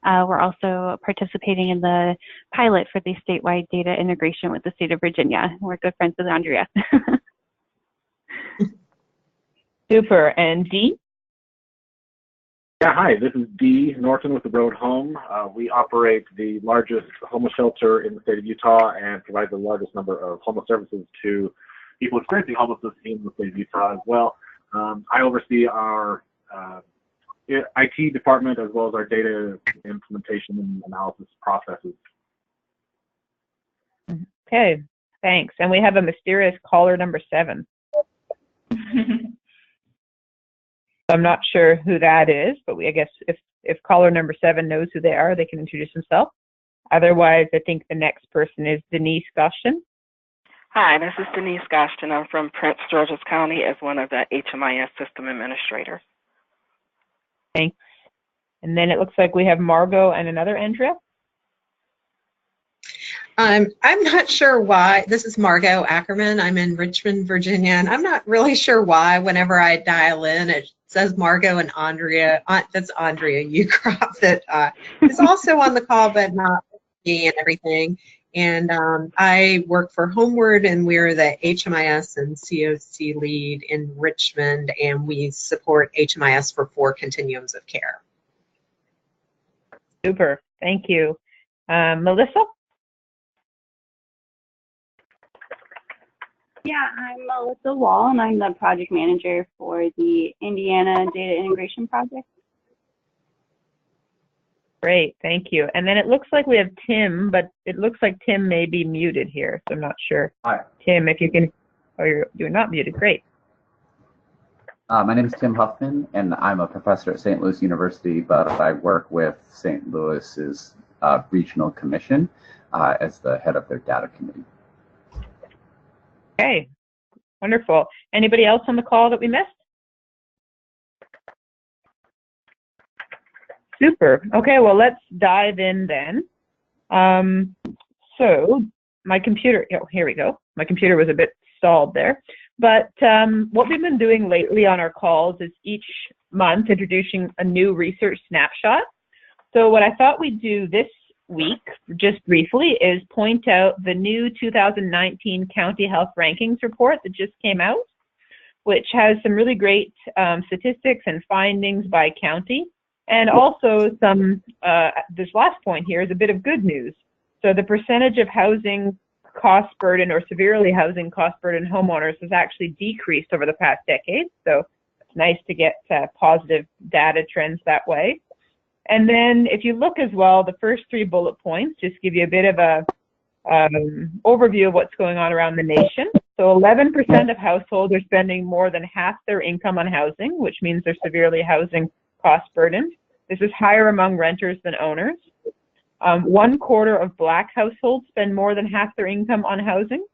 We're also participating in the pilot for the statewide data integration with the state of Virginia. We're good friends with Andrea. Super. And Dee? Yeah, hi, this is Dee Norton with The Road Home. We operate the largest homeless shelter in the state of Utah and provide the largest number of homeless services to people experiencing homelessness in the state of Utah as well. I oversee our IT department as well as our data implementation and analysis processes. Okay, thanks. And we have a mysterious caller number 7. I'm not sure who that is, but I guess if caller number 7 knows who they are, they can introduce themselves. Otherwise, I think the next person is Denise Goshton. Hi, this is Denise Goshton. I'm from Prince George's County as one of the HMIS system administrators. Thanks. And then it looks like we have Margot and another Andrea. I'm not sure why. This is Margot Ackerman. I'm in Richmond, Virginia, and I'm not really sure why whenever I dial in, it says Margot and Andrea. That's Andrea Ucrop that is also on the call, but not me and everything. And I work for Homeward, and we're the HMIS and CoC lead in Richmond, and we support HMIS for 4 continuums of care. Super. Thank you. Melissa? Yeah, I'm Melissa Wall, and I'm the project manager for the Indiana Data Integration Project. Great, thank you. And then it looks like we have Tim, but it looks like Tim may be muted here, so I'm not sure. Hi. Tim, if you can, oh, you're not muted, great. My name is Tim Huffman, and I'm a professor at St. Louis University, but I work with St. Louis's Regional Commission as the head of their data committee. Okay, wonderful. Anybody else on the call that we missed? Super. Okay, well, let's dive in then. So my computer, oh, here we go. My computer was a bit stalled there. But what we've been doing lately on our calls is each month introducing a new research snapshot. So what I thought we'd do this week, just briefly, is point out the new 2019 County Health Rankings report that just came out, which has some really great statistics and findings by county. And also some, this last point here is a bit of good news. So the percentage of housing cost burden or severely housing cost burden homeowners has actually decreased over the past decade. So it's nice to get positive data trends that way. And then if you look as well, the first 3 bullet points just give you a bit of a overview of what's going on around the nation. So 11% of households are spending more than half their income on housing, which means they're severely housing cost burdened. This is higher among renters than owners. 1/4 of Black households spend more than half their income on housing,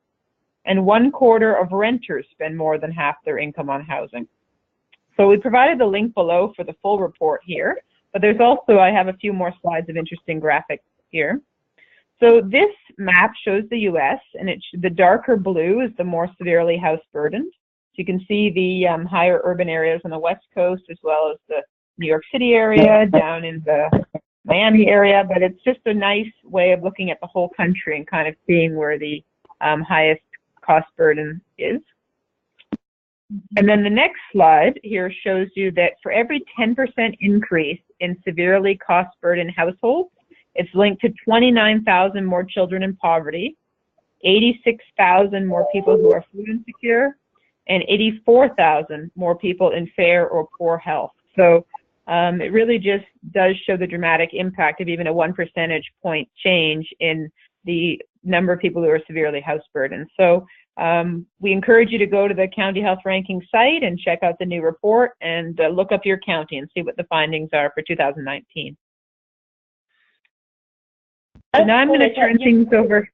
and 1/4 of renters spend more than half their income on housing. So we provided the link below for the full report here, but there's also, I have a few more slides of interesting graphics here. So this map shows the US, and the darker blue is the more severely house burdened. So you can see the higher urban areas on the West Coast, as well as the New York City area, down in the Miami area, but it's just a nice way of looking at the whole country and kind of seeing where the highest cost burden is. And then the next slide here shows you that for every 10% increase in severely cost burdened households, it's linked to 29,000 more children in poverty, 86,000 more people who are food insecure, and 84,000 more people in fair or poor health. So it really just does show the dramatic impact of even a 1 percentage point change in the number of people who are severely house burdened. So we encourage you to go to the County Health Ranking site and check out the new report and look up your county and see what the findings are for 2019. So now I'm going to turn things over.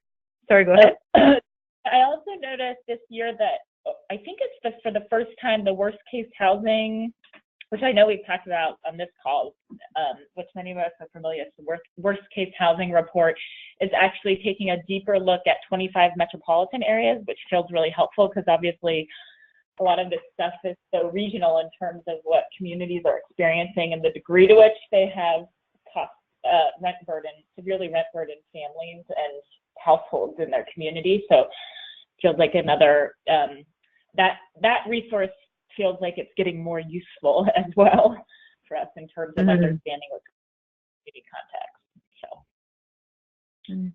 Sorry, go ahead. I also noticed this year that I think it's for the first time the worst case housing, which I know we've talked about on this call, which many of us are familiar with, the worst case housing report is actually taking a deeper look at 25 metropolitan areas, which feels really helpful because obviously a lot of this stuff is so regional in terms of what communities are experiencing and the degree to which they have severely rent burdened families and households in their community. So feels like another, that resource feels like it's getting more useful as well for us in terms of understanding what community context. So.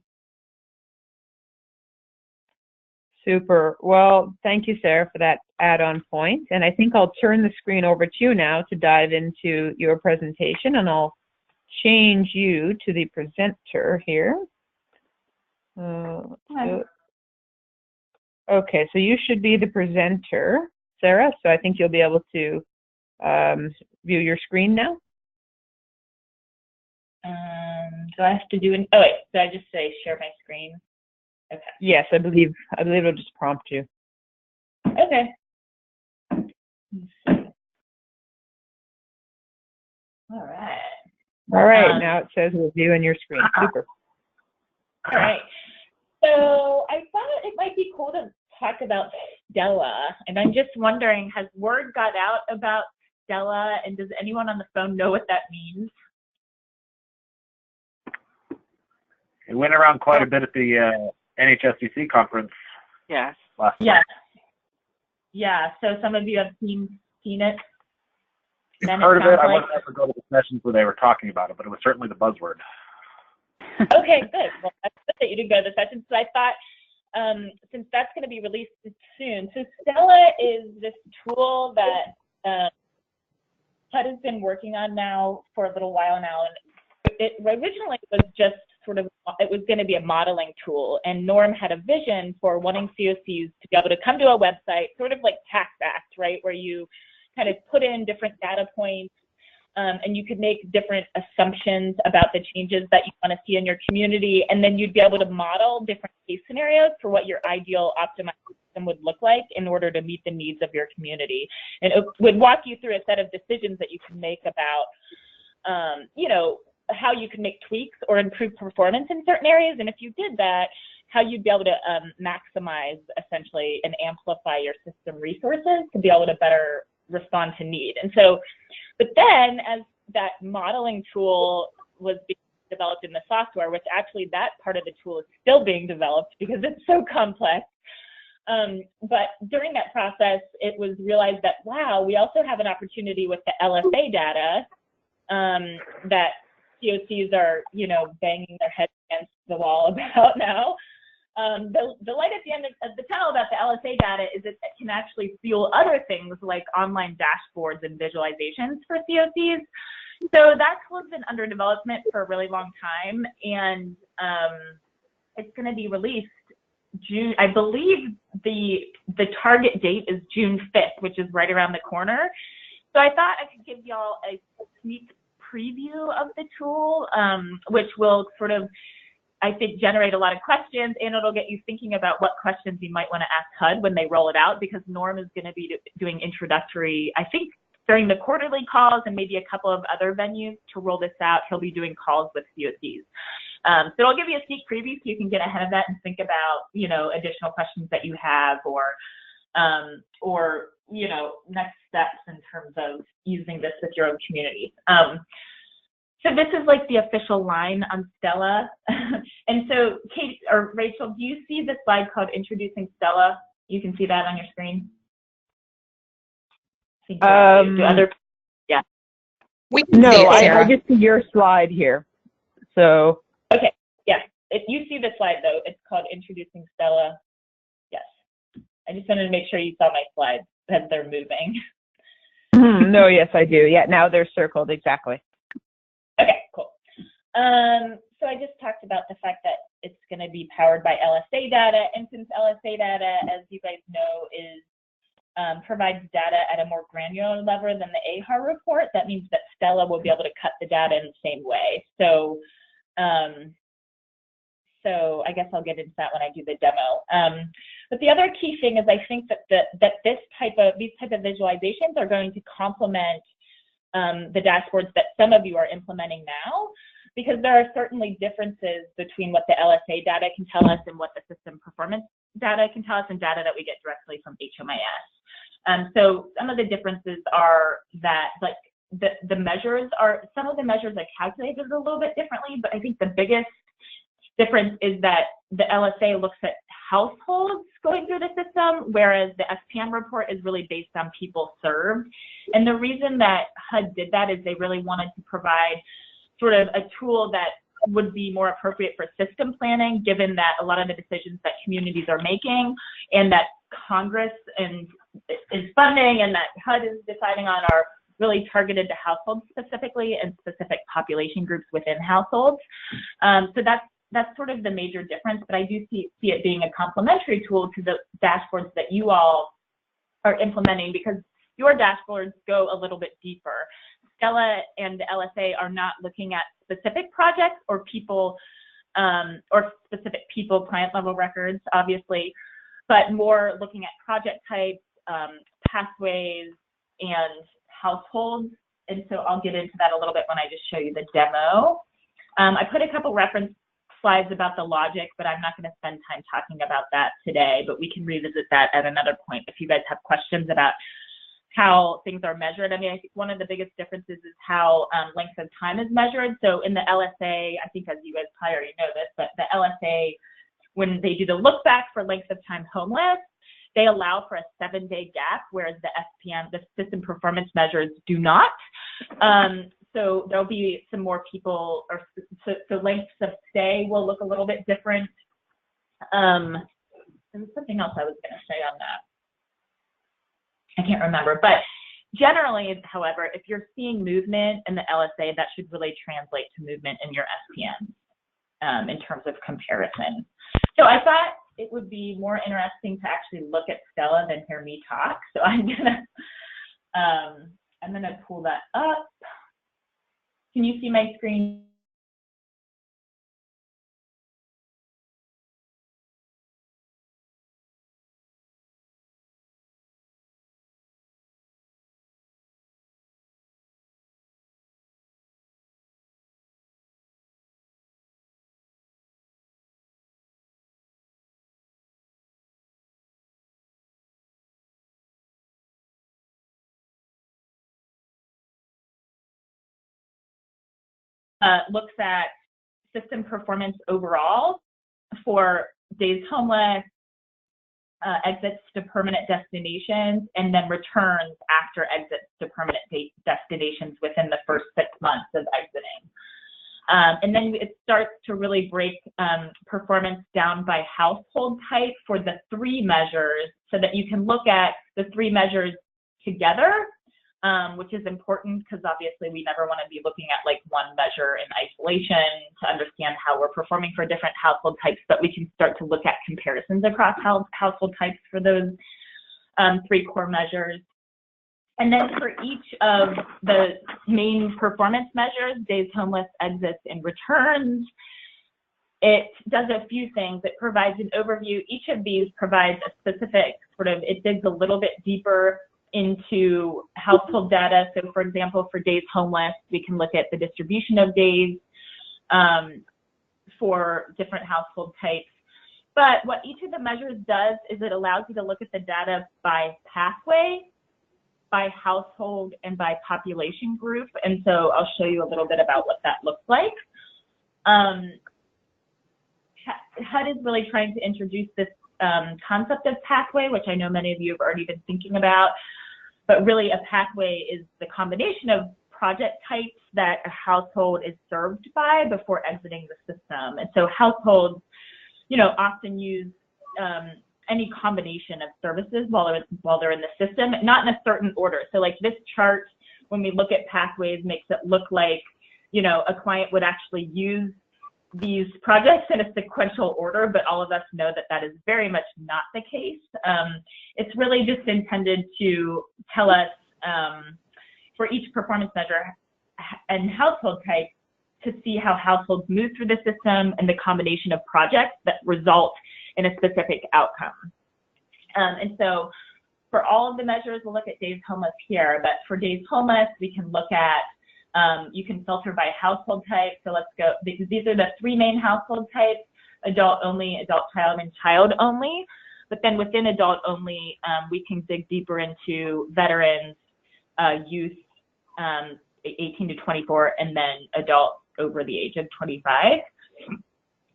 Super. Well, thank you, Sarah, for that add-on point. And I think I'll turn the screen over to you now to dive into your presentation, and I'll change you to the presenter here. Okay, so you should be the presenter, Sarah. So I think you'll be able to view your screen now. Do I have to do oh wait, did I just say share my screen? Okay. Yes, I believe it'll just prompt you. Okay. All right. Now it says review on your screen. Super. All right. So I thought it might be cool to talk about Stella, and I'm just wondering, has word got out about Stella, and does anyone on the phone know what that means? It went around quite a bit at the NHSCC conference. Yes. Last Yes. Yeah. So some of you have seen it. Then heard of it. I like... wasn't able to go to the sessions where they were talking about it, but it was certainly the buzzword. Okay, good. Well, that's good that you didn't go to the session. So I thought, since that's going to be released soon, so Stella is this tool that HUD has been working on now for a little while now, and it originally was just sort of, it was going to be a modeling tool, and Norm had a vision for wanting CoCs to be able to come to a website, sort of like Tax Act, right, where you kind of put in different data points, and you could make different assumptions about the changes that you want to see in your community, and then you'd be able to model different case scenarios for what your ideal optimized system would look like in order to meet the needs of your community. And it would walk you through a set of decisions that you can make about, you know, how you can make tweaks or improve performance in certain areas, and if you did that, how you'd be able to maximize essentially and amplify your system resources to be able to better respond to need. And so, but then as that modeling tool was being developed in the software, which actually that part of the tool is still being developed because it's so complex, but during that process, it was realized that, wow, we also have an opportunity with the LSA data that CoCs are, you know, banging their heads against the wall about now. The light at the end of the tunnel about the LSA data is that it can actually fuel other things like online dashboards and visualizations for CoCs. So that tool's been under development for a really long time, and it's going to be released June. I believe the target date is June 5th, which is right around the corner. So I thought I could give y'all a sneak preview of the tool, which will sort of, I think, generate a lot of questions, and it'll get you thinking about what questions you might want to ask HUD when they roll it out, because Norm is going to be doing introductory, I think, during the quarterly calls and maybe a couple of other venues to roll this out. He'll be doing calls with CoCs. So it'll give you a sneak preview so you can get ahead of that and think about, you know, additional questions that you have, or you know, next steps in terms of using this with your own community. So this is like the official line on Stella. And so Kate or Rachel, do you see the slide called Introducing Stella? You can see that on your screen? Yeah. We can No, see it, Sarah. I just see your slide here. So. Okay, yeah. If you see the slide though, it's called Introducing Stella. Yes. I just wanted to make sure you saw my slides as they're moving. No, yes, I do. Yeah, now they're circled, exactly. Okay, cool. So I just talked about the fact that it's going to be powered by LSA data, and since LSA data, as you guys know, is provides data at a more granular level than the AHAR report, that means that Stella will be able to cut the data in the same way. So, so I guess I'll get into that when I do the demo. But the other key thing is I think that these type of visualizations are going to complement the dashboards that some of you are implementing now, because there are certainly differences between what the LSA data can tell us and what the system performance data can tell us, and data that we get directly from HMIS. So some of the differences are that, like, the measures are, some of the measures are calculated a little bit differently, but I think the biggest difference is that the LSA looks at households going through the system, whereas the SPM report is really based on people served. And the reason that HUD did that is they really wanted to provide sort of a tool that would be more appropriate for system planning, given that a lot of the decisions that communities are making and that Congress is funding and that HUD is deciding on are really targeted to households specifically and specific population groups within households. So that's sort of the major difference, but I do see it being a complementary tool to the dashboards that you all are implementing, because your dashboards go a little bit deeper. Stella and the LSA are not looking at specific projects or people, or specific people client level records, obviously, but more looking at project types, pathways, and households. And so I'll get into that a little bit when I just show you the demo. I put a couple reference slides about the logic, but I'm not going to spend time talking about that today, but we can revisit that at another point if you guys have questions about how things are measured. I mean, I think one of the biggest differences is how length of time is measured. So in the LSA, I think as you guys probably already know this, but the LSA, when they do the look back for length of time homeless, they allow for a 7-day gap, whereas the SPM, the system performance measures, do not. So there'll be some more people, or so lengths of stay will look a little bit different. There was something else I was going to say on that. I can't remember, but generally, however, if you're seeing movement in the LSA, that should really translate to movement in your SPM in terms of comparison. So I thought it would be more interesting to actually look at Stella than hear me talk. So I'm gonna pull that up. Can you see my screen? Looks at system performance overall for days homeless, exits to permanent destinations, and then returns after exits to permanent destinations within the first 6 months of exiting. And then it starts to really break performance down by household type for the 3 measures, so that you can look at the 3 measures together, which is important because obviously we never want to be looking at like one measure in isolation to understand how we're performing for different household types, but we can start to look at comparisons across household types for those 3 core measures. And then for each of the main performance measures, days homeless, exits, and returns, it does a few things. It provides an overview. Each of these provides a specific it digs a little bit deeper into household data. So for example, for days homeless, we can look at the distribution of days for different household types. But what each of the measures does is it allows you to look at the data by pathway, by household, and by population group. And so I'll show you a little bit about what that looks like. HUD is really trying to introduce this concept of pathway, which I know many of you have already been thinking about. But really, a pathway is the combination of project types that a household is served by before exiting the system. And so households, often use any combination of services while they're in the system, not in a certain order. So like this chart, when we look at pathways, makes it look like, a client would actually use these projects in a sequential order, but all of us know that that is very much not the case. It's really just intended to tell us for each performance measure and household type to see how households move through the system and the combination of projects that result in a specific outcome. And so for all of the measures, we'll look at days homeless here, but for days homeless, we can look at you can filter by household type. So let's go, because these are the 3 main household types: adult only, adult child, and child only. But then within adult only, we can dig deeper into veterans, youth, 18 to 24, and then adults over the age of 25,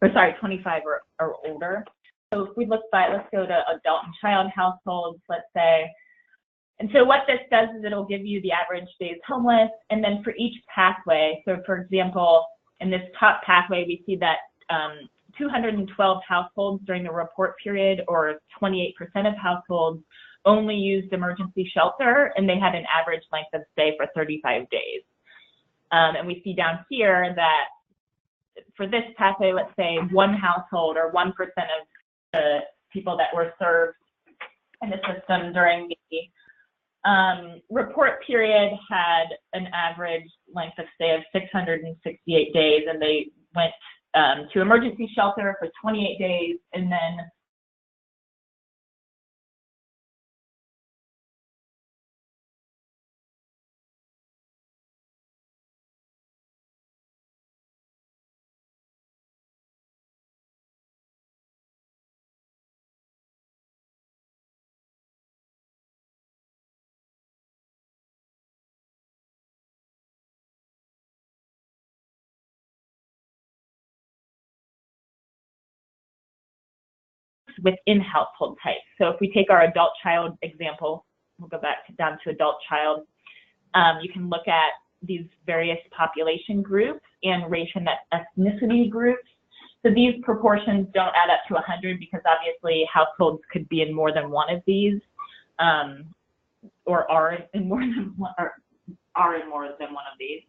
or sorry, 25 or older. So if we look by, let's go to adult and child households, let's say. And so what this does is it'll give you the average days homeless, and then for each pathway, so for example, in this top pathway, we see that 212 households during the report period, or 28% of households, only used emergency shelter, and they had an average length of stay for 35 days. And we see down here that for this pathway, let's say one household or 1% of the people that were served in the system during the report period had an average length of stay of 668 days, and they went to emergency shelter for 28 days, and then within household type. So if we take our adult child example, we'll go back down to adult child, you can look at these various population groups and race and ethnicity groups. So these proportions don't add up to 100 because obviously households could be in more than one of these, or are in more than one, or are in more than one of these.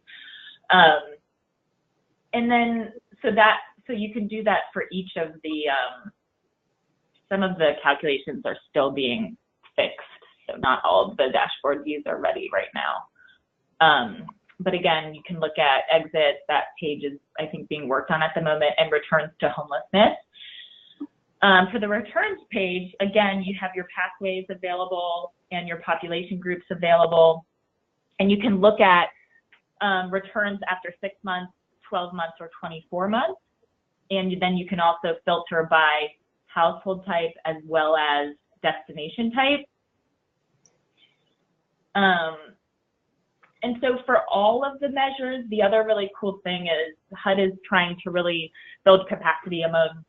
And then, so you can do that for each of the, some of the calculations are still being fixed. So not all of the dashboard views are ready right now. But again, you can look at exits. That page is, I think, being worked on at the moment, and returns to homelessness. For the returns page, again, you have your pathways available and your population groups available. And you can look at returns after 6 months, 12 months, or 24 months. And then you can also filter by household type as well as destination type. And so for all of the measures, the other really cool thing is HUD is trying to really build capacity among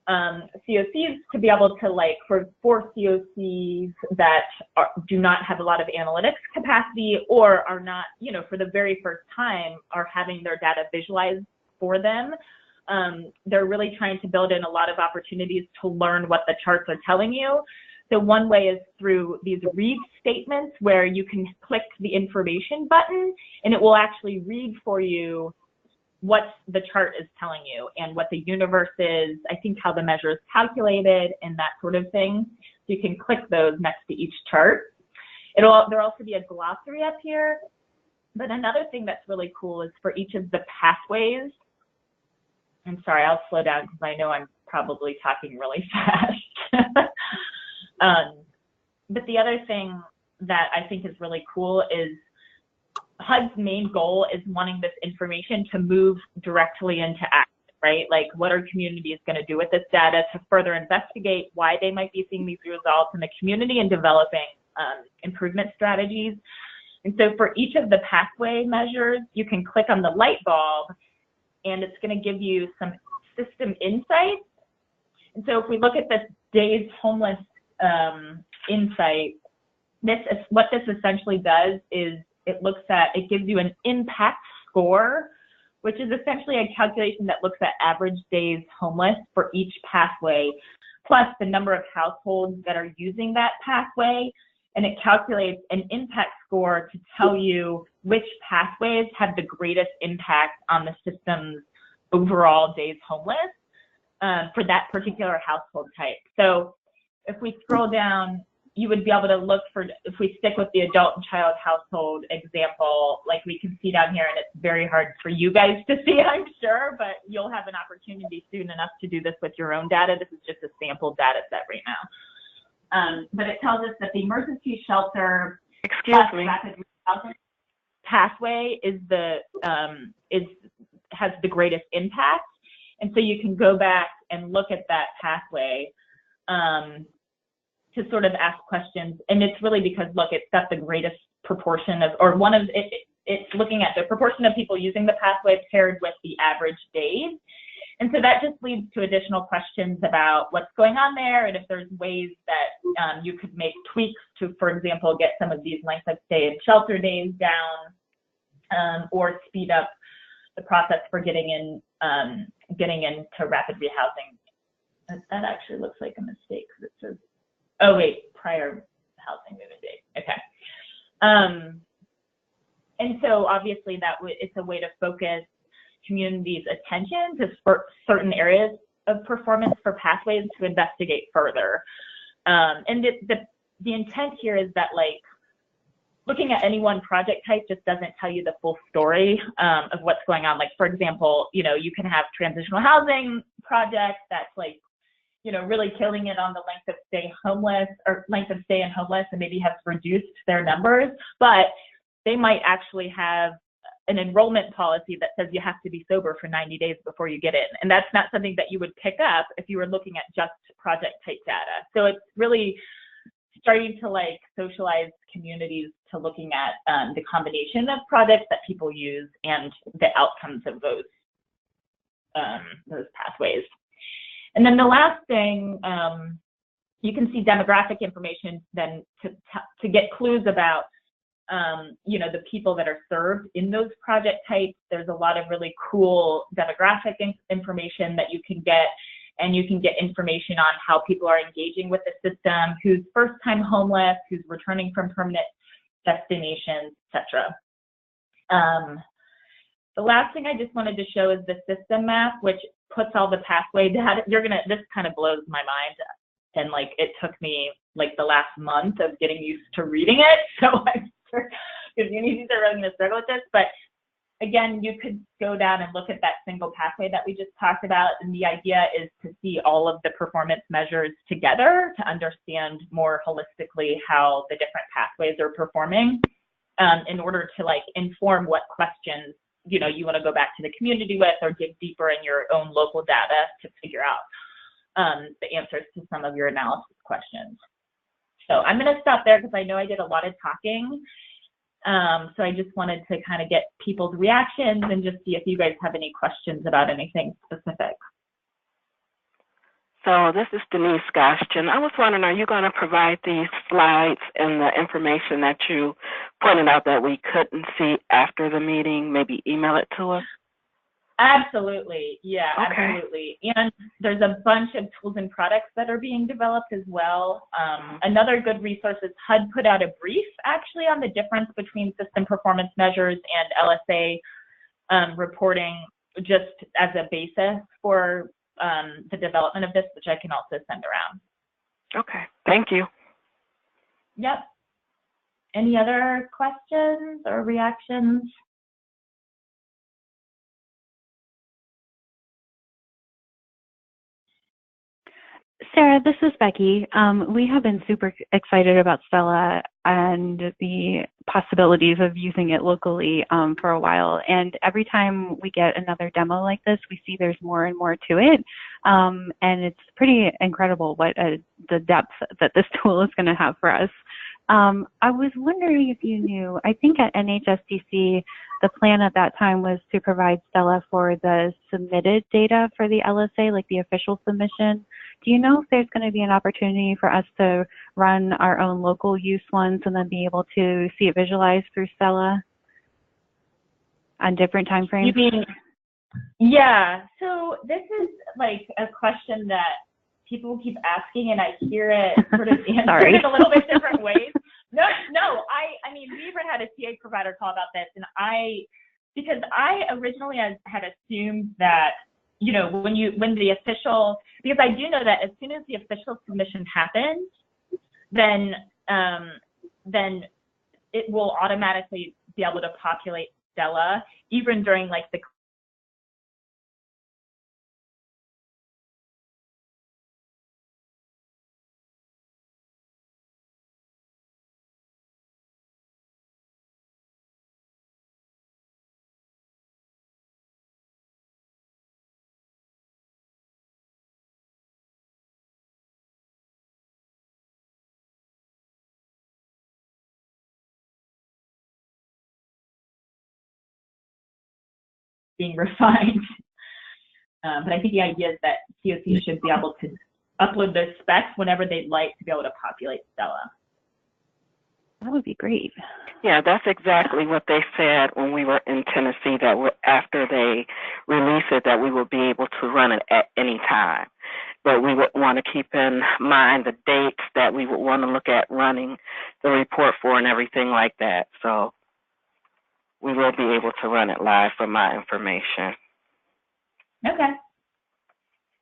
CoCs to be able to, like, for CoCs that do not have a lot of analytics capacity, or are not, you know, for the very first time are having their data visualized for them. They're really trying to build in a lot of opportunities to learn what the charts are telling you. So one way is through these read statements, where you can click the information button and it will actually read for you what the chart is telling you and what the universe is, I think how the measure is calculated and that sort of thing. So you can click those next to each chart. There'll also be a glossary up here. But another thing that's really cool is for each of the pathways. I'm sorry, I'll slow down because I know I'm probably talking really fast. But the other thing that I think is really cool is HUD's main goal is wanting this information to move directly into action, right? Like, what are communities going to do with this data to further investigate why they might be seeing these results in the community and developing improvement strategies. And so for each of the pathway measures, you can click on the light bulb and it's going to give you some system insights. And so if we look at this days homeless insight, what this essentially does is it gives you an impact score, which is essentially a calculation that looks at average days homeless for each pathway, plus the number of households that are using that pathway. And it calculates an impact score to tell you which pathways have the greatest impact on the system's overall days homeless for that particular household type. So if we scroll down, you would be able to look for, if we stick with the adult and child household example, like we can see down here, and it's very hard for you guys to see, I'm sure, but you'll have an opportunity soon enough to do this with your own data. This is just a sample data set right now. But it tells us that the emergency shelter rapid rehousing pathway has the greatest impact. And so you can go back and look at that pathway to sort of ask questions. And it's really because, look, it's got the greatest proportion of, or one of it, it's looking at the proportion of people using the pathway paired with the average days. And so that just leads to additional questions about what's going on there and if there's ways that you could make tweaks to, for example, get some of these length of stay and shelter days down, or speed up the process for getting into rapid rehousing. That actually looks like a mistake because it says, oh wait, prior housing movement date. Okay. And so obviously it's a way to focus communities' attention to certain areas of performance for pathways to investigate further. And the intent here is that, like, looking at any one project type just doesn't tell you the full story of what's going on. Like, for example, you know, you can have transitional housing projects that's like, you know, really killing it on the length of stay and homeless, and maybe has reduced their numbers, but they might actually have an enrollment policy that says you have to be sober for 90 days before you get in. And that's not something that you would pick up if you were looking at just project type data. So it's really starting to like socialize communities to looking at the combination of projects that people use and the outcomes of those pathways. And then the last thing, you can see demographic information then to get clues about you know, the people that are served in those project types. There's a lot of really cool demographic information that you can get, and you can get information on how people are engaging with the system, who's first-time homeless, who's returning from permanent destinations, etc. The last thing I just wanted to show is the system map, which puts all the pathway data. This kind of blows my mind, and like it took me like the last month of getting used to reading it, so I'm sure communities are really going to struggle with this. But again, you could go down and look at that single pathway that we just talked about, and the idea is to see all of the performance measures together to understand more holistically how the different pathways are performing, in order to like inform what questions, you know, you want to go back to the community with, or dig deeper in your own local data to figure out the answers to some of your analysis questions. So I'm going to stop there because I know I did a lot of talking. So I just wanted to kind of get people's reactions and just see if you guys have any questions about anything specific. So this is Denise Gostian. I was wondering, are you going to provide these slides and the information that you pointed out that we couldn't see after the meeting, maybe email it to us? Absolutely. Yeah, okay. Absolutely. And there's a bunch of tools and products that are being developed as well. Another good resource is HUD put out a brief actually on the difference between system performance measures and LSA reporting, just as a basis for the development of this, which I can also send around. Okay, thank you. Yep. Any other questions or reactions? Sarah, this is Becky. We have been super excited about Stella and the possibilities of using it locally for a while. And every time we get another demo like this, we see there's more and more to it. And it's pretty incredible what the depth that this tool is going to have for us. I was wondering if you knew, I think at NHSDC, the plan at that time was to provide Stella for the submitted data for the LSA, like the official submission. Do you know if there's going to be an opportunity for us to run our own local use ones and then be able to see it visualized through Stella on different time frames? You mean, yeah, so this is like a question that people keep asking, and I hear it sort of answered in a little bit different ways. No, I mean, we even had a CA provider call about this, and because I originally had assumed that, you know, when the official, because I do know that as soon as the official submission happens, then it will automatically be able to populate Stella, even during like the being refined. But I think the idea is that CoCs should be able to upload those specs whenever they'd like to be able to populate Stella. That would be great. Yeah, that's exactly what they said when we were in Tennessee, that after they release it, that we will be able to run it at any time. But we would want to keep in mind the dates that we would want to look at running the report for and everything like that. So we will be able to run it live from my information. Okay,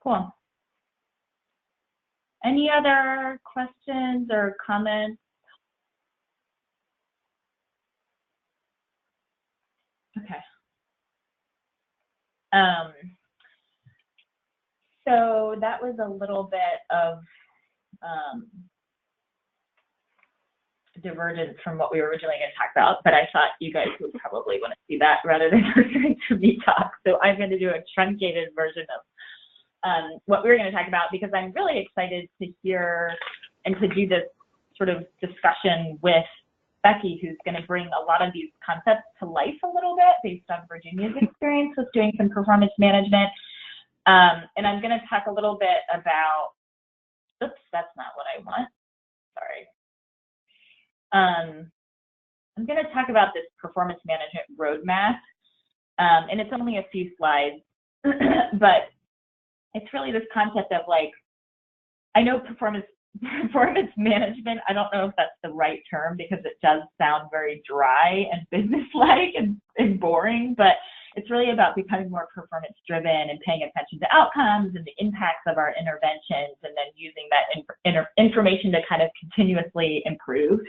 cool. Any other questions or comments? Okay. So that was a little bit of divergence from what we were originally going to talk about, but I thought you guys would probably want to see that rather than listening to me talk. So I'm going to do a truncated version of what we were going to talk about, because I'm really excited to hear and to do this sort of discussion with Becky, who's going to bring a lot of these concepts to life a little bit based on Virginia's experience with doing some performance management. And I'm going to talk a little bit about, oops, that's not what I want. Sorry. I'm going to talk about this performance management roadmap. And it's only a few slides, but it's really this concept of, like, I know performance management, I don't know if that's the right term, because it does sound very dry and business-like and boring, but it's really about becoming more performance-driven and paying attention to outcomes and the impacts of our interventions, and then using that information to kind of continuously improve.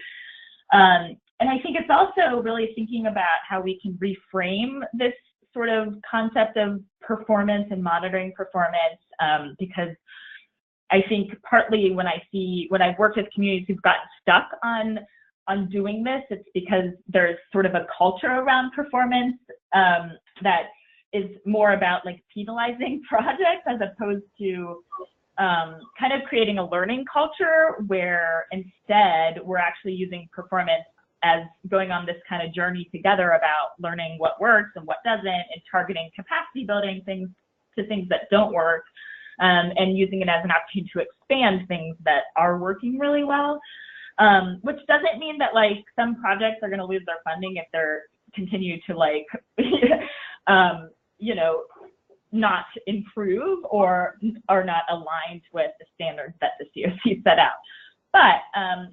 And I think it's also really thinking about how we can reframe this sort of concept of performance and monitoring performance, because I think partly when I've worked with communities who've gotten stuck on doing this, it's because there's sort of a culture around performance that is more about, like, penalizing projects as opposed to kind of creating a learning culture where instead we're actually using performance as going on this kind of journey together about learning what works and what doesn't, and targeting capacity building things that don't work. And using it as an opportunity to expand things that are working really well, which doesn't mean that, like, some projects are going to lose their funding if they're continue to, like, you know, not improve or are not aligned with the standards that the CoC set out. But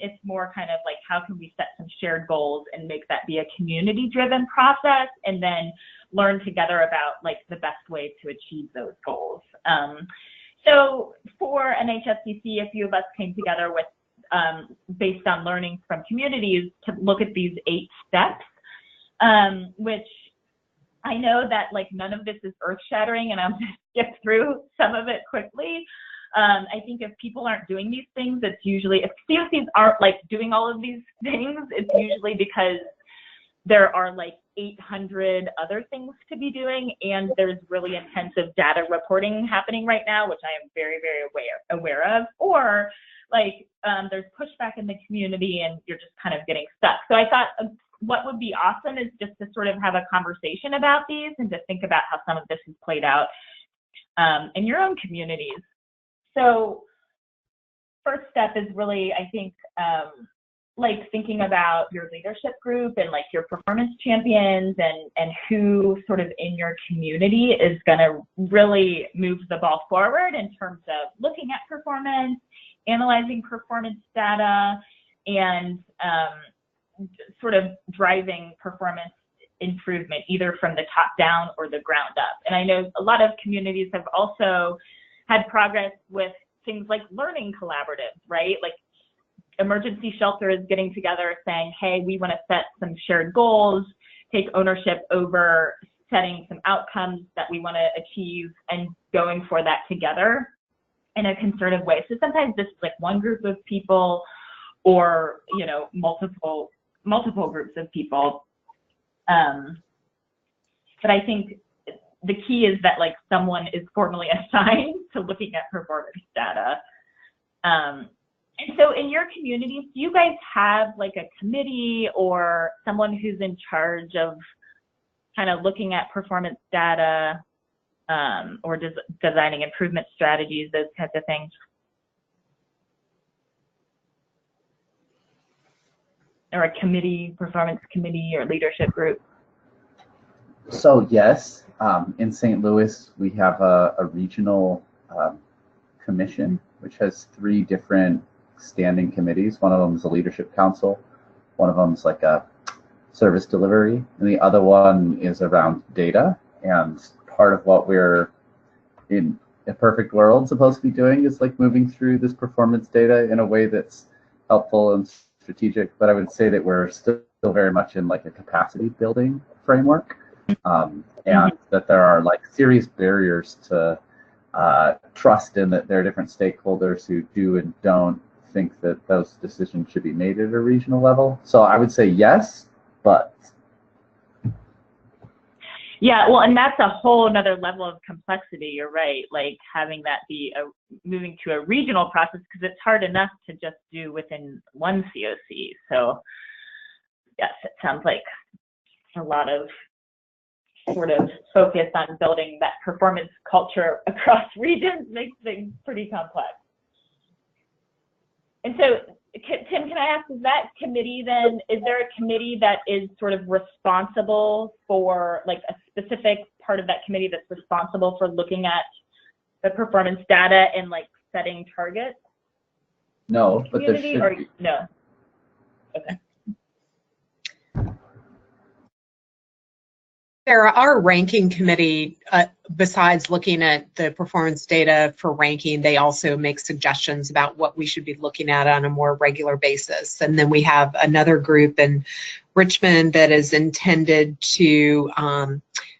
it's more kind of like, how can we set some shared goals and make that be a community-driven process, and then learn together about, like, the best way to achieve those goals. So for NHSCC, a few of us came together with, based on learning from communities, to look at these 8 steps, which I know that, like, none of this is earth-shattering, and I'm going to skip through some of it quickly. I think if people aren't doing these things, it's usually, if CoCs aren't, like, doing all of these things, it's usually because there are, like, 800 other things to be doing, and there's really intensive data reporting happening right now, which I am very, very aware of, or, like, there's pushback in the community and you're just kind of getting stuck. So I thought what would be awesome is just to sort of have a conversation about these and to think about how some of this has played out in your own communities. So first step is really, I think, like, thinking about your leadership group and, like, your performance champions and who sort of in your community is going to really move the ball forward in terms of looking at performance, analyzing performance data, and sort of driving performance improvement, either from the top down or the ground up. And I know a lot of communities have also had progress with things like learning collaboratives, right? Like, emergency shelter is getting together saying, hey, we want to set some shared goals, take ownership over setting some outcomes that we want to achieve, and going for that together in a concerted way. So sometimes this is, like, one group of people, or, you know, multiple groups of people. But I think the key is that, like, someone is formally assigned to looking at performance data. And so in your communities, do you guys have, like, a committee or someone who's in charge of kind of looking at performance data or designing improvement strategies, those kinds of things? Or a committee, performance committee or leadership group? So yes, in St. Louis, we have a regional commission, which has 3 different standing committees. One of them is a leadership council, one of them is like a service delivery, and the other one is around data. And part of what we're in a perfect world supposed to be doing is like moving through this performance data in a way that's helpful and strategic. But I would say that we're still very much in like a capacity building framework, and that there are like serious barriers to trust in that there are different stakeholders who do and don't think that those decisions should be made at a regional level. So I would say yes, but. Yeah, well, and that's a whole another level of complexity. You're right, like having that be moving to a regional process, because it's hard enough to just do within one CoC. So yes, it sounds like a lot of sort of focus on building that performance culture across regions makes things pretty complex. And so, Tim, can I ask, is that committee then, is there a committee that is sort of responsible for, like a specific part of that committee that's responsible for looking at the performance data and like setting targets? No, but there should or, be. No. Okay. Sarah, our ranking committee, besides looking at the performance data for ranking, they also make suggestions about what we should be looking at on a more regular basis. And then we have another group in Richmond that is intended to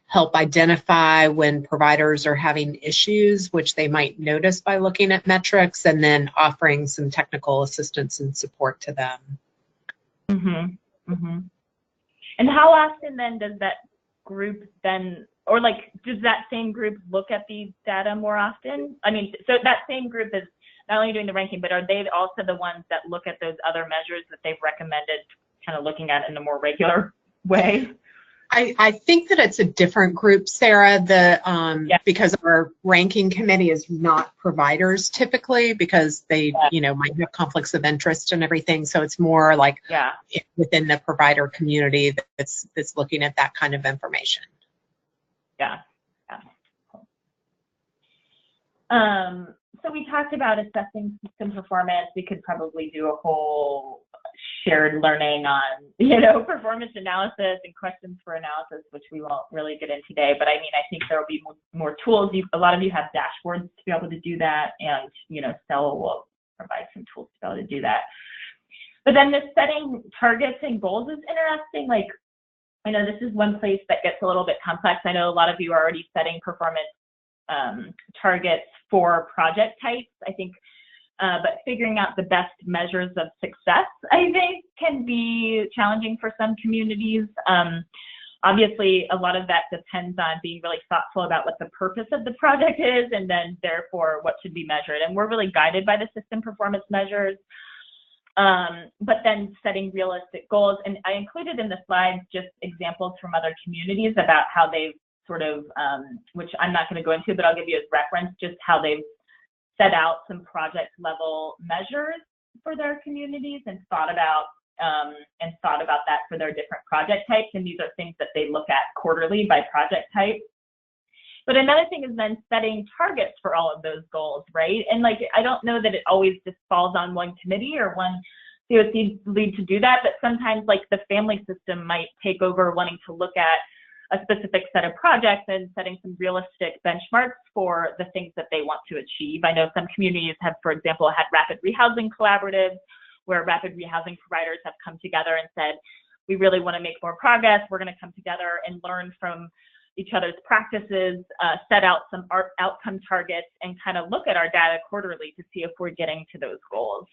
help identify when providers are having issues, which they might notice by looking at metrics, and then offering some technical assistance and support to them. And how often then does that group then, or like, does that same group look at these data more often? I mean, so that same group is not only doing the ranking, but are they also the ones that look at those other measures that they've recommended kind of looking at in a more regular way? I think that it's a different group, Sarah, because our ranking committee is not providers typically, because they might have conflicts of interest and everything. So it's more like within the provider community that's looking at that kind of information. Yeah. So we talked about assessing system performance. We could probably do a whole shared learning on, performance analysis and questions for analysis, which we won't really get in today. But I mean, I think there will be more tools. A lot of you have dashboards to be able to do that, and Stella will provide some tools to be able to do that. But then the setting targets and goals is interesting. Like, I know this is one place that gets a little bit complex. I know a lot of you are already setting performance targets for project types, I think, but figuring out the best measures of success, I think, can be challenging for some communities. Obviously, a lot of that depends on being really thoughtful about what the purpose of the project is, and then therefore what should be measured. And we're really guided by the system performance measures, but then setting realistic goals. And I included in the slides just examples from other communities about how they've sort of, which I'm not going to go into, but I'll give you as reference, just how they've set out some project level measures for their communities and thought about that for their different project types. And these are things that they look at quarterly by project type. But another thing is then setting targets for all of those goals, right? And like, I don't know that it always just falls on one committee or one CoC lead to do that, but sometimes like the family system might take over wanting to look at a specific set of projects and setting some realistic benchmarks for the things that they want to achieve. I know some communities have, for example, had rapid rehousing collaboratives where rapid rehousing providers have come together and said, we really want to make more progress. We're going to come together and learn from each other's practices, set out some outcome targets, and kind of look at our data quarterly to see if we're getting to those goals.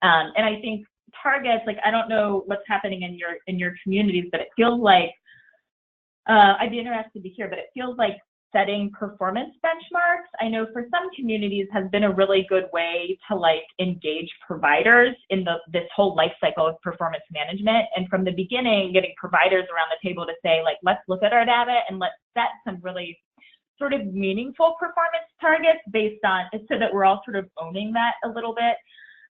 And I think targets, like, I don't know what's happening in your communities, but it feels like I'd be interested to hear, but it feels like setting performance benchmarks. I know for some communities has been a really good way to like engage providers in this whole life cycle of performance management. And from the beginning, getting providers around the table to say like, let's look at our data and let's set some really sort of meaningful performance targets based on, so that we're all sort of owning that a little bit.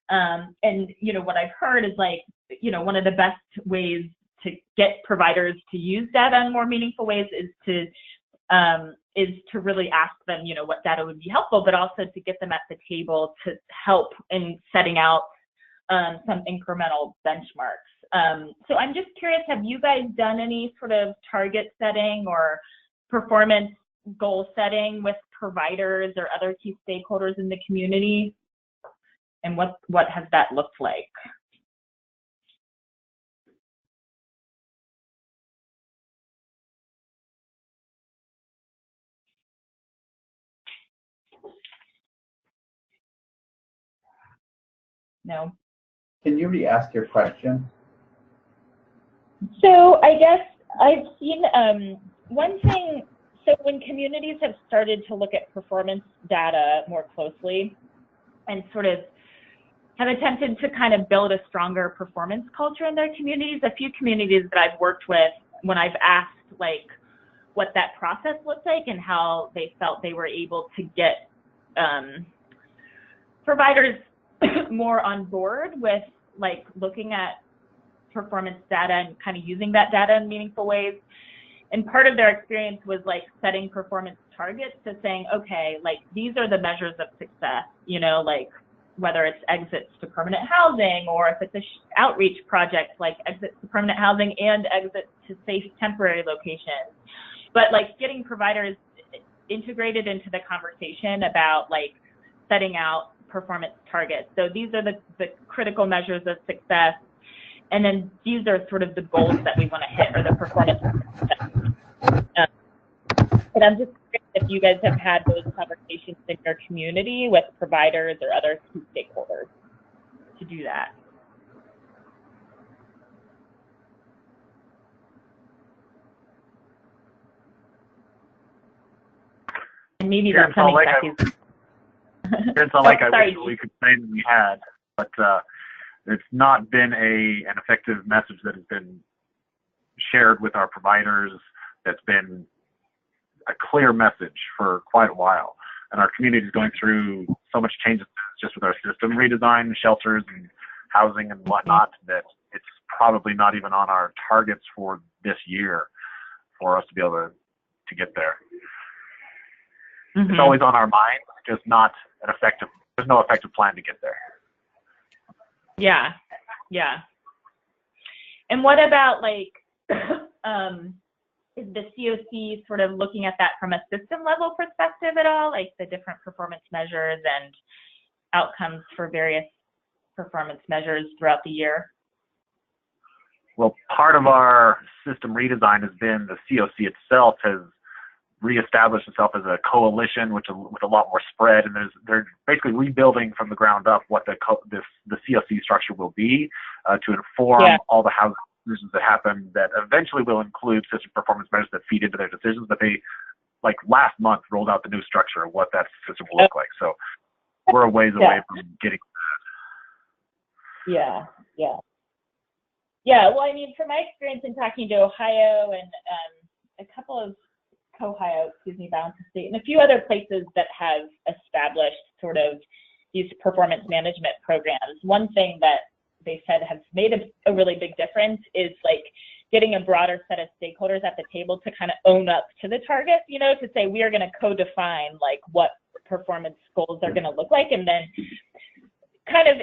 And, you know, what I've heard is like, you know, one of the best ways to get providers to use data in more meaningful ways is to really ask them, you know, what data would be helpful, but also to get them at the table to help in setting out some incremental benchmarks. So I'm just curious, have you guys done any sort of target setting or performance goal setting with providers or other key stakeholders in the community? And what has that looked like? No. Can you re-ask your question? So I guess I've seen one thing, so when communities have started to look at performance data more closely and sort of have attempted to kind of build a stronger performance culture in their communities, a few communities that I've worked with, when I've asked like what that process looks like and how they felt they were able to get providers more on board with like looking at performance data and kind of using that data in meaningful ways. And part of their experience was like setting performance targets to saying, okay, like these are the measures of success, you know, like whether it's exits to permanent housing or if it's a outreach project like exits to permanent housing and exits to safe temporary locations. But like getting providers integrated into the conversation about like setting out performance targets. So these are the critical measures of success. And then these are sort of the goals that we want to hit, or the performance. And I'm just curious if you guys have had those conversations in your community with providers or other key stakeholders to do that. And maybe that's something Becky's. It's not like I wish we could say that we had, but it's not been an effective message that has been shared with our providers. That's been a clear message for quite a while. And our community is going through so much changes just with our system redesign, shelters and housing and whatnot, that it's probably not even on our targets for this year for us to be able to get there. Mm-hmm. It's always on our mind, just not an effective, there's no effective plan to get there. Yeah, yeah. And what about like, is the CoC sort of looking at that from a system level perspective at all, like the different performance measures and outcomes for various performance measures throughout the year? Well, part of our system redesign has been the CoC itself has reestablished itself as a coalition, with a lot more spread, and they're basically rebuilding from the ground up what the CoC structure will be to inform all the housing decisions that happen that eventually will include system performance measures that feed into their decisions. But they, like last month, rolled out the new structure of what that system will look like. So we're a ways away from getting that. Yeah, yeah. Yeah, well, I mean, from my experience in talking to Ohio and a couple of Ohio, Balance of State, and a few other places that have established sort of these performance management programs, one thing that they said has made a really big difference is like getting a broader set of stakeholders at the table to kind of own up to the targets, you know, to say we are going to co-define like what performance goals are going to look like, and then kind of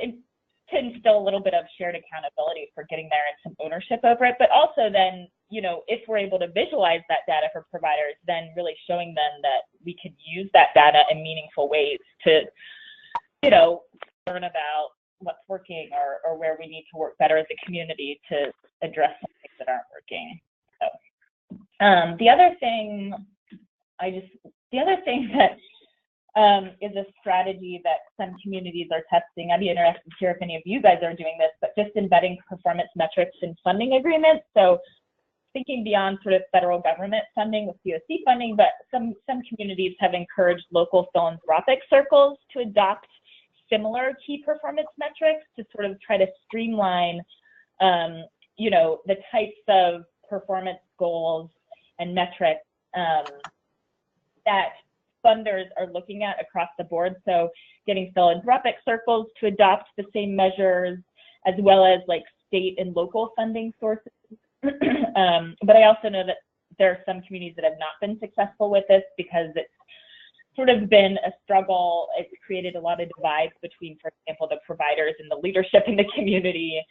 to instill a little bit of shared accountability for getting there and some ownership over it. But also then, you know, if we're able to visualize that data for providers, then really showing them that we could use that data in meaningful ways to, you know, learn about what's working or where we need to work better as a community to address some things that aren't working. So the other thing that is a strategy that some communities are testing. I'd be interested to hear if any of you guys are doing this, but just embedding performance metrics in funding agreements. So thinking beyond sort of federal government funding with CoC funding, but some communities have encouraged local philanthropic circles to adopt similar key performance metrics to sort of try to streamline, you know, the types of performance goals and metrics that funders are looking at across the board. So getting philanthropic circles to adopt the same measures, as well as like state and local funding sources. But I also know that there are some communities that have not been successful with this because it's sort of been a struggle. It's created a lot of divides between, for example, the providers and the leadership in the community,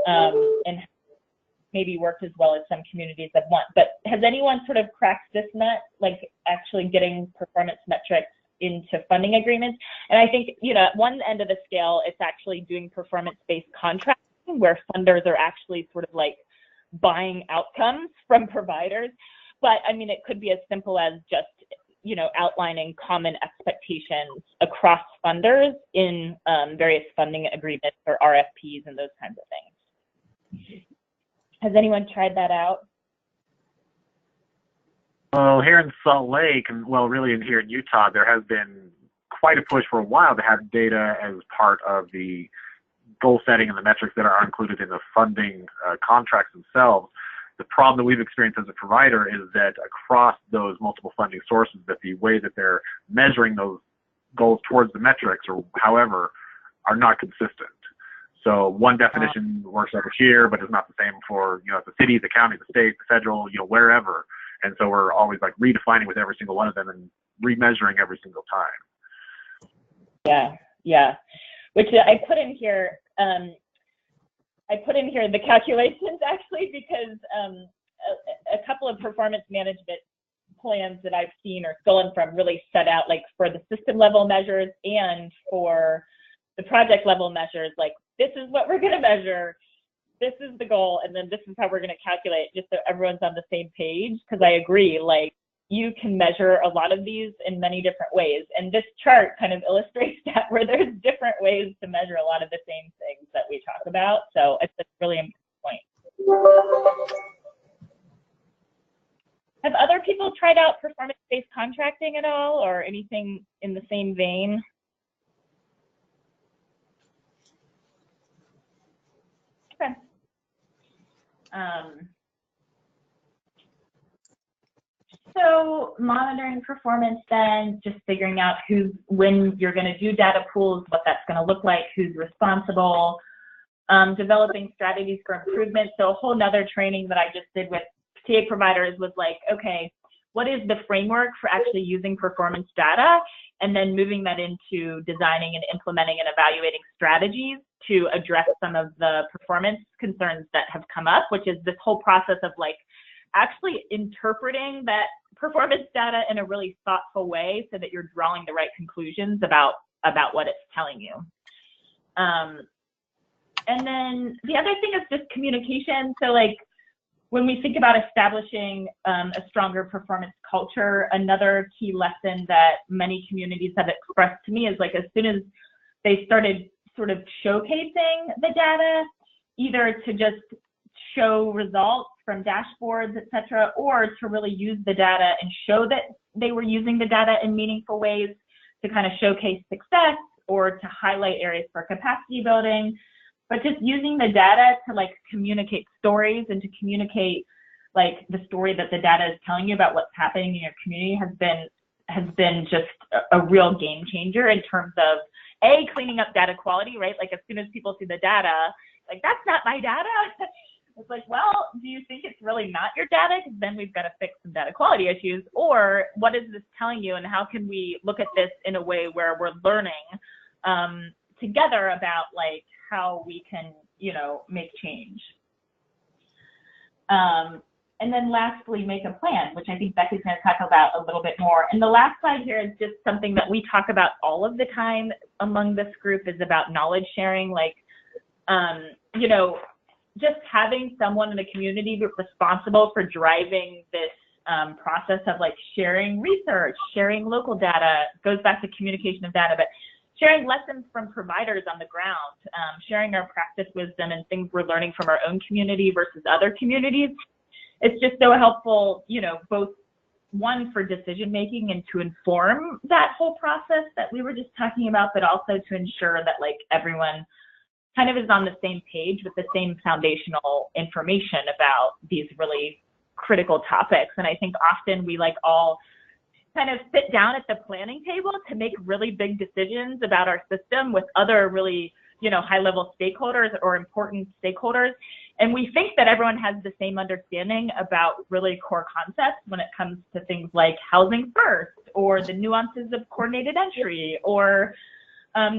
and maybe worked as well as some communities have want. But has anyone sort of cracked this nut, like actually getting performance metrics into funding agreements? And I think, you know, at one end of the scale, it's actually doing performance-based contracting where funders are actually sort of like buying outcomes from providers. But I mean, it could be as simple as just, you know, outlining common expectations across funders in various funding agreements or RFPs and those kinds of things. Has anyone tried that out? Well, here in Salt Lake, and well, really here in Utah, there has been quite a push for a while to have data as part of the goal setting and the metrics that are included in the funding contracts themselves. The problem that we've experienced as a provider is that across those multiple funding sources, that the way that they're measuring those goals towards the metrics, or however, are not consistent. So one definition works over here, but it's not the same for, you know, the city, the county, the state, the federal, you know, wherever. And so we're always like redefining with every single one of them and remeasuring every single time. Yeah, yeah. Which I put in here. I put in here the calculations actually because a couple of performance management plans that I've seen or stolen from really set out like for the system level measures and for the project level measures, like this is what we're going to measure, this is the goal, and then this is how we're going to calculate, just so everyone's on the same page. Because I agree, like you can measure a lot of these in many different ways, and this chart kind of illustrates that, where there's different ways to measure a lot of the same things that we talk about. So it's a really important point. Have other people tried out performance-based contracting at all, or anything in the same vein? Okay. So monitoring performance, then just figuring out when you're going to do data pools, what that's going to look like, who's responsible, developing strategies for improvement. So a whole nother training that I just did with TA providers was like, okay, what is the framework for actually using performance data, and then moving that into designing and implementing and evaluating strategies to address some of the performance concerns that have come up, which is this whole process of like actually interpreting that performance data in a really thoughtful way so that you're drawing the right conclusions about what it's telling you. And then the other thing is just communication. So like when we think about establishing a stronger performance culture, another key lesson that many communities have expressed to me is like as soon as they started sort of showcasing the data, either to just show results from dashboards, et cetera, or to really use the data and show that they were using the data in meaningful ways to kind of showcase success or to highlight areas for capacity building, but just using the data to like communicate stories and to communicate like the story that the data is telling you about what's happening in your community has been just a real game changer in terms of cleaning up data quality, right? Like as soon as people see the data, like that's not my data. It's like, well, do you think it's really not your data? Because then we've got to fix some data quality issues. Or what is this telling you, and how can we look at this in a way where we're learning together about like how we can, you know, make change. And then lastly, make a plan, which I think Becky's going to talk about a little bit more. And the last slide here is just something that we talk about all of the time among this group, is about knowledge sharing. Like, you know, just having someone in the community responsible for driving this process of like sharing research, sharing local data, goes back to communication of data, but sharing lessons from providers on the ground, sharing our practice wisdom and things we're learning from our own community versus other communities, it's just so helpful, both one for decision making and to inform that whole process that we were just talking about, but also to ensure that like everyone kind of is on the same page with the same foundational information about these really critical topics. And I think often we like all kind of sit down at the planning table to make really big decisions about our system with other really, high level stakeholders or important stakeholders. And we think that everyone has the same understanding about really core concepts when it comes to things like housing first, or the nuances of coordinated entry, or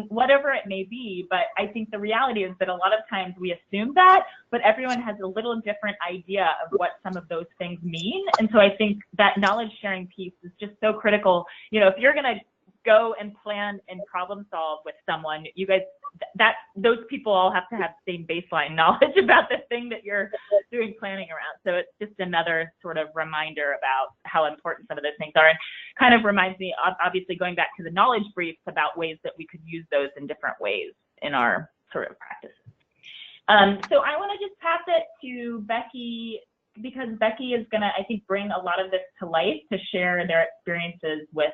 whatever it may be. But I think the reality is that a lot of times we assume that, but everyone has a little different idea of what some of those things mean. And so I think that knowledge sharing piece is just so critical. If you're going to go and plan and problem solve with someone, you guys, those people all have to have the same baseline knowledge about the thing that you're doing planning around. So it's just another sort of reminder about how important some of those things are, and kind of reminds me of obviously going back to the knowledge briefs about ways that we could use those in different ways in our sort of practices. So I want to just pass it to Becky, because Becky is going to, I think, bring a lot of this to life to share their experiences with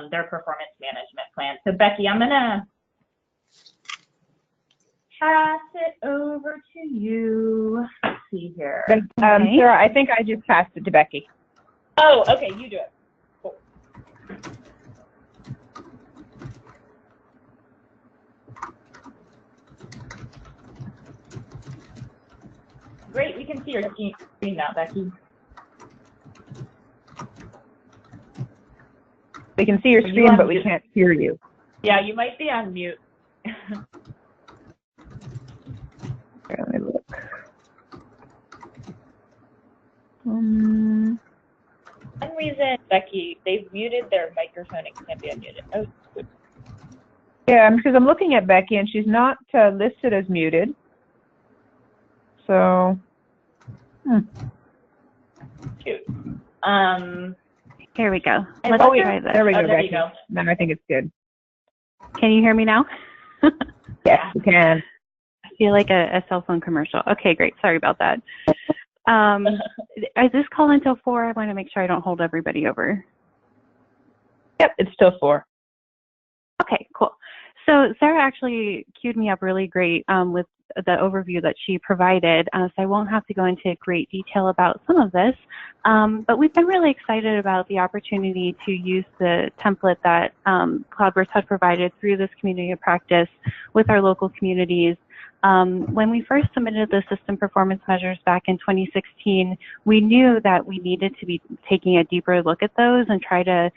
their performance management plan. So Becky, I'm going to pass it over to you. Let's see here. Sarah, I think I just passed it to Becky. Oh, okay, you do it. Cool. Great, we can see your screen now, Becky. We can see your screen, but we can't hear you. Yeah, you might be on mute. Let me look. For some reason, Becky, they've muted their microphone and can't be unmuted. Oh. Yeah, because I'm looking at Becky and she's not listed as muted. So. Cute. Here we go. Let's try this. There we go, Becky. Now I think it's good. Can you hear me now? Yes, you can. I feel like a cell phone commercial. Okay, great. Sorry about that. Is this call until 4? I want to make sure I don't hold everybody over. Yep, it's still 4. Okay, cool. So Sarah actually queued me up really great with the overview that she provided, so I won't have to go into great detail about some of this, but we've been really excited about the opportunity to use the template that Cloudburst had provided through this community of practice with our local communities. When we first submitted the system performance measures back in 2016, we knew that we needed to be taking a deeper look at those and try to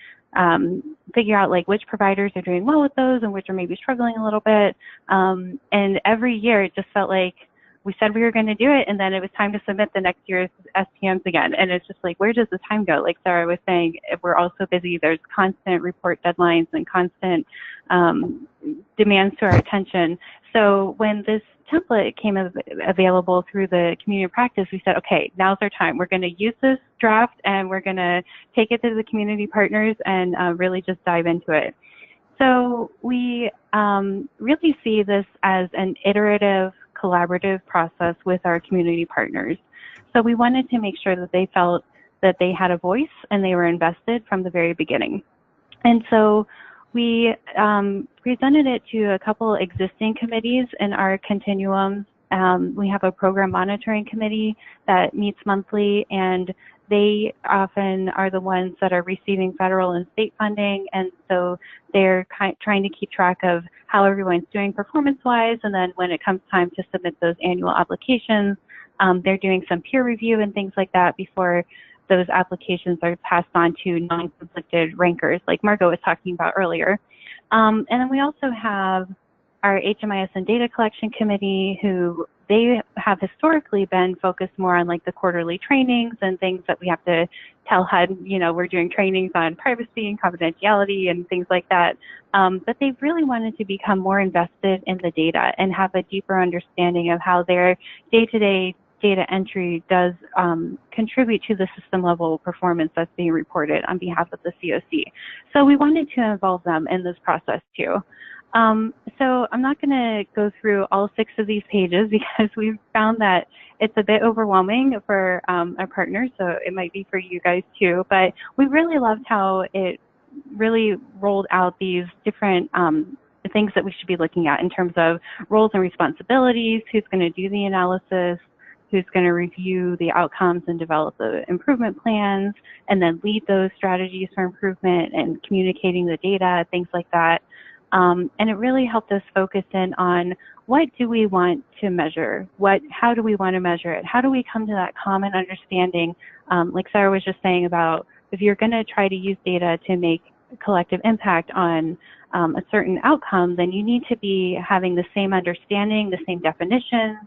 figure out like which providers are doing well with those and which are maybe struggling a little bit. And every year it just felt like we said we were going to do it, and then it was time to submit the next year's SPMs again. And it's just like, where does the time go? Like Sarah was saying, if we're all so busy, there's constant report deadlines and constant demands to our attention. So when this template came available through the community of practice, we said, okay, now's our time. We're going to use this draft and we're going to take it to the community partners and really just dive into it. So we really see this as an iterative, collaborative process with our community partners. So we wanted to make sure that they felt that they had a voice and they were invested from the very beginning. And so we presented it to a couple existing committees in our continuum. We have a program monitoring committee that meets monthly, and they often are the ones that are receiving federal and state funding, and so they're trying to keep track of how everyone's doing performance-wise, and then when it comes time to submit those annual applications, they're doing some peer review and things like that before those applications are passed on to non-conflicted rankers, like Margot was talking about earlier. And then we also have our HMIS and data collection committee, who they have historically been focused more on like the quarterly trainings and things that we have to tell HUD, we're doing trainings on privacy and confidentiality and things like that. But they've really wanted to become more invested in the data and have a deeper understanding of how their day-to-day data entry does contribute to the system level performance that's being reported on behalf of the CoC. So we wanted to involve them in this process too. So I'm not going to go through all 6 of these pages because we've found that it's a bit overwhelming for our partners, so it might be for you guys too. But we really loved how it really rolled out these different things that we should be looking at in terms of roles and responsibilities, who's going to do the analysis, who's going to review the outcomes and develop the improvement plans, and then lead those strategies for improvement and communicating the data, things like that. And it really helped us focus in on what do we want to measure? How do we want to measure it? How do we come to that common understanding? Like Sarah was just saying about if you're going to try to use data to make collective impact on a certain outcome, then you need to be having the same understanding, the same definitions,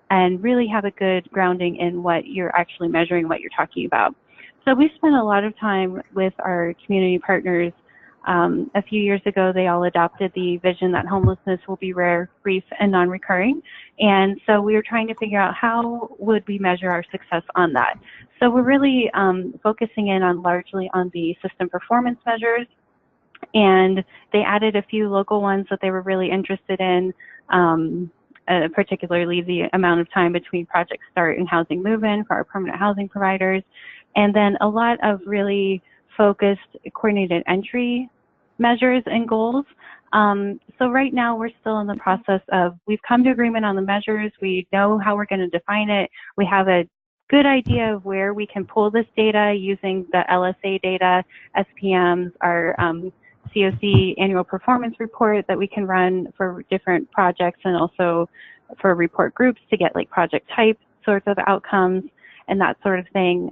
and really have a good grounding in what you're actually measuring, what you're talking about. So we spent a lot of time with our community partners. A few years ago, they all adopted the vision that homelessness will be rare, brief, and non-recurring. And so we were trying to figure out how would we measure our success on that. So we're really focusing in on largely on the system performance measures. And they added a few local ones that they were really interested in, particularly the amount of time between project start and housing move-in for our permanent housing providers. And then a lot of really focused coordinated entry measures and goals. So right now we're still in the process of, we've come to agreement on the measures, we know how we're going to define it, we have a good idea of where we can pull this data using the LSA data, SPMs, our CoC annual performance report that we can run for different projects and also for report groups to get like project type sorts of outcomes and that sort of thing.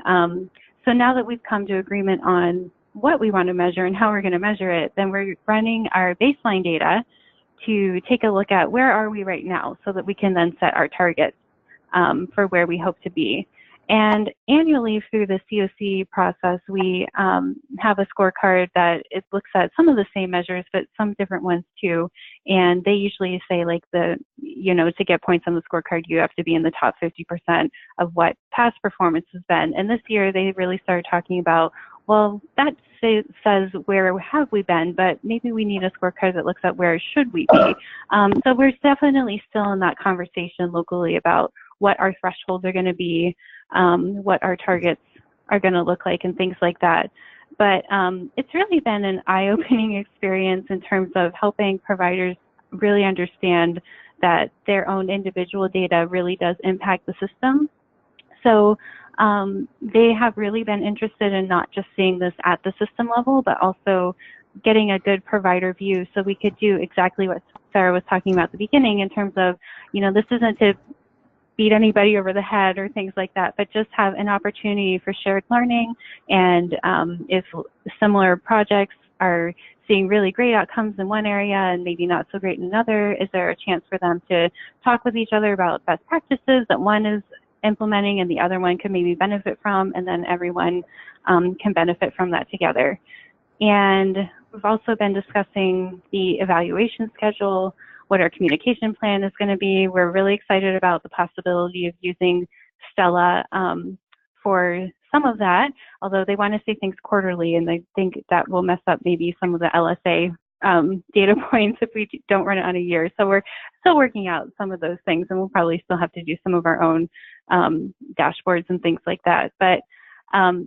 So now that we've come to agreement on what we want to measure and how we're going to measure it, then we're running our baseline data to take a look at where are we right now so that we can then set our targets for where we hope to be. And annually through the CoC process, we have a scorecard that it looks at some of the same measures, but some different ones too. And they usually say like to get points on the scorecard, you have to be in the top 50% of what past performance has been. And this year they really started talking about, well, that says where have we been, but maybe we need a scorecard that looks at where should we be. So we're definitely still in that conversation locally about what our thresholds are going to be, what our targets are going to look like and things like that. But it's really been an eye-opening experience in terms of helping providers really understand that their own individual data really does impact the system. So they have really been interested in not just seeing this at the system level, but also getting a good provider view so we could do exactly what Sarah was talking about at the beginning in terms of, this isn't to beat anybody over the head or things like that, but just have an opportunity for shared learning. And if similar projects are seeing really great outcomes in one area and maybe not so great in another, is there a chance for them to talk with each other about best practices that one is implementing and the other one can maybe benefit from, and then everyone can benefit from that together. And we've also been discussing the evaluation schedule, what our communication plan is going to be. We're really excited about the possibility of using Stella for some of that, although they want to see things quarterly, and they think that will mess up maybe some of the LSA data points if we don't run it on a year. So we're still working out some of those things, and we'll probably still have to do some of our own dashboards and things like that. But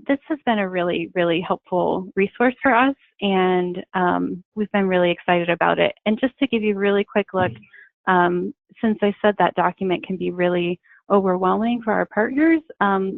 this has been a really, really helpful resource for us, and we've been really excited about it. And just to give you a really quick look, since I said that document can be really overwhelming for our partners,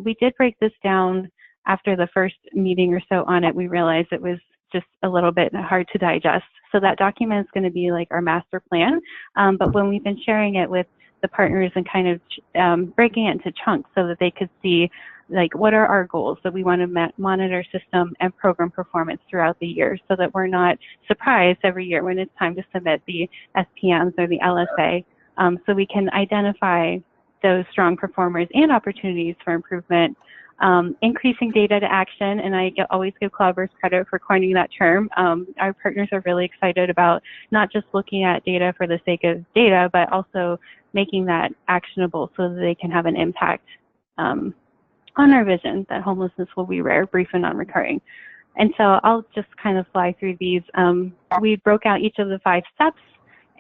we did break this down after the first meeting or so on it. We realized it was just a little bit hard to digest. So that document is going to be like our master plan, but when we've been sharing it with the partners and kind of breaking it into chunks so that they could see like what are our goals that we want to monitor system and program performance throughout the year so that we're not surprised every year when it's time to submit the SPMs or the LSA, so we can identify those strong performers and opportunities for improvement. Increasing data to action, and I always give Cloudburst credit for coining that term. Our partners are really excited about not just looking at data for the sake of data, but also making that actionable so that they can have an impact on our vision that homelessness will be rare, brief, and non-recurring. And so I'll just kind of fly through these. We broke out each of the 5 steps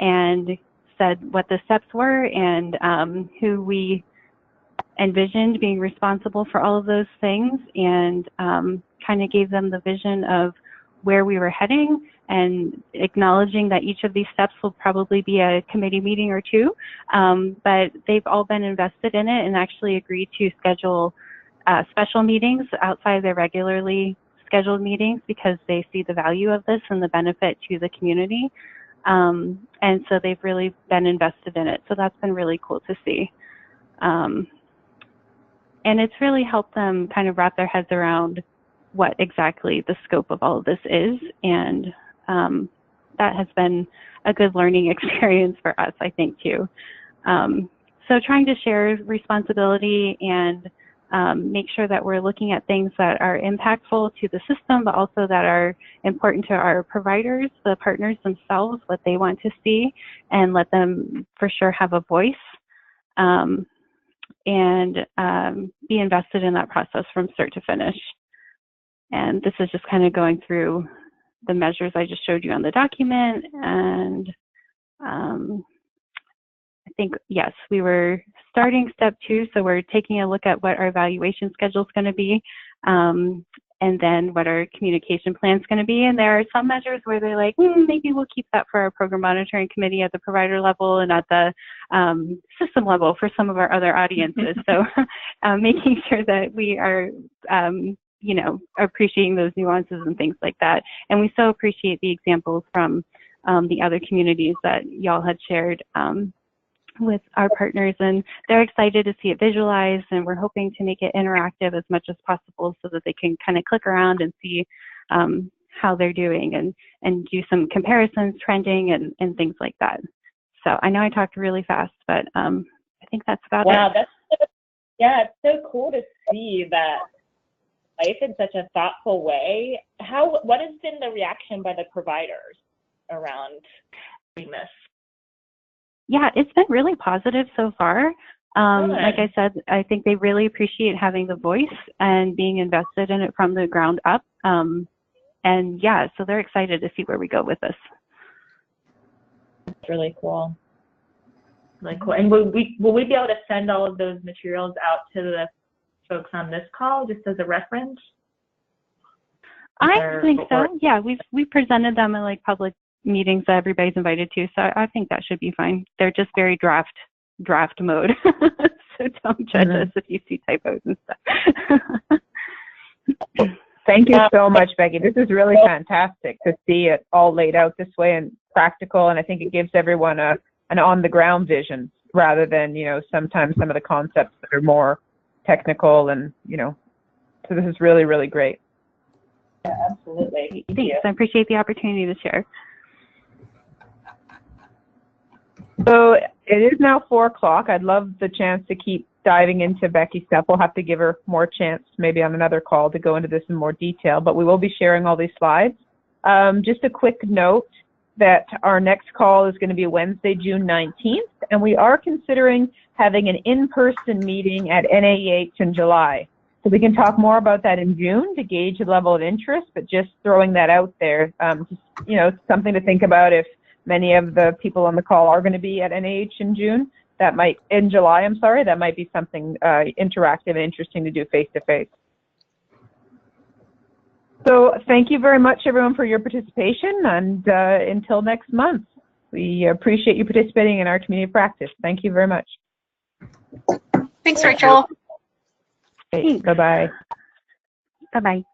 and said what the steps were and who we envisioned being responsible for all of those things, and kind of gave them the vision of where we were heading, and acknowledging that each of these steps will probably be a committee meeting or two, but they've all been invested in it and actually agreed to schedule special meetings outside their regularly scheduled meetings because they see the value of this and the benefit to the community. And so they've really been invested in it. So that's been really cool to see. And it's really helped them kind of wrap their heads around what exactly the scope of all of this is. And that has been a good learning experience for us, I think, too. So trying to share responsibility and make sure that we're looking at things that are impactful to the system, but also that are important to our providers, the partners themselves, what they want to see, and let them for sure have a voice. And be invested in that process from start to finish. And this is just kind of going through the measures I just showed you on the document. And I think, yes, we were starting step 2, so we're taking a look at what our evaluation schedule is going to be, and then what our communication plan is going to be. And there are some measures where they're like, maybe we'll keep that for our program monitoring committee at the provider level and at the system level for some of our other audiences. So making sure that we are, you know, appreciating those nuances and things like that. And we so appreciate the examples from the other communities that y'all had shared with our partners, and they're excited to see it visualized, and we're hoping to make it interactive as much as possible so that they can kind of click around and see how they're doing and do some comparisons, trending, and things like that. So I know I talked really fast, but I think that's about it. Wow, yeah, it's so cool to see that life in such a thoughtful way. What has been the reaction by the providers around doing this? Yeah, it's been really positive so far. Like I said, I think they really appreciate having the voice and being invested in it from the ground up. And yeah, so they're excited to see where we go with this. That's really cool. Really cool. And will we be able to send all of those materials out to the folks on this call just as a reference? I think so. Yeah, we've presented them in like public meetings that everybody's invited to, so I think that should be fine. They're just very draft mode, so don't judge us if you see typos and stuff. Thank you so much, Becky. This is really fantastic to see it all laid out this way and practical, and I think it gives everyone an on-the-ground vision rather than, you know, sometimes some of the concepts that are more technical, and, you know, so this is really, really great. Yeah, absolutely. Thanks. I appreciate the opportunity to share. So it is now 4 o'clock. I'd love the chance to keep diving into Becky's stuff. We'll have to give her more chance maybe on another call to go into this in more detail, but we will be sharing all these slides. Just a quick note that our next call is going to be Wednesday, June 19th, and we are considering having an in-person meeting at NAEH in July. So we can talk more about that in June to gauge the level of interest, but just throwing that out there, just, you know, something to think about if many of the people on the call are going to be at NAH in July, I'm sorry, that might be something interactive and interesting to do face-to-face. So thank you very much, everyone, for your participation, and until next month, we appreciate you participating in our community practice. Thank you very much. Thanks, Rachel. Okay, bye-bye. Bye-bye.